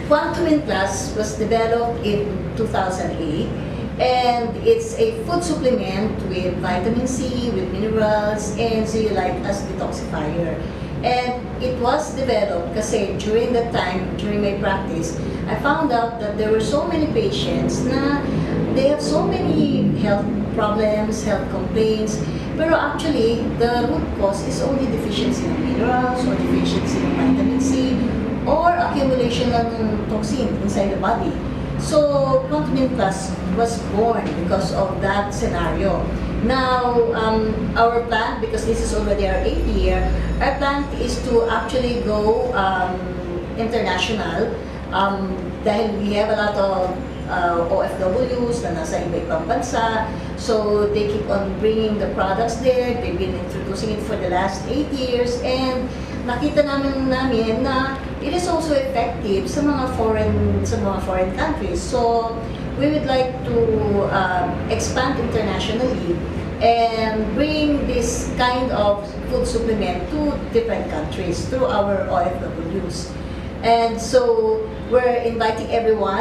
Quantum Plus was developed in 2008, and it's a food supplement with vitamin C, with minerals, and zeolite as detoxifier. And it was developed kasi during that time, during my practice, I found out that there were so many patients na they have so many health problems, health complaints, pero actually, the root cause is only deficiency of minerals or deficiency of vitamin C or accumulation of toxin inside the body. So, Quantum Plus was born because of that scenario. Now, our plan, because this is already our 8th year, our plan is to actually go international dahil we have a lot of OFWs na nasa iba-ibang bansa. So, they keep on bringing the products there. They've been introducing it for the last 8 years. And nakita namin na it is also effective sa mga foreign countries. So, we would like to expand internationally and bring this kind of food supplement to different countries through our OFWs. And so, we're inviting everyone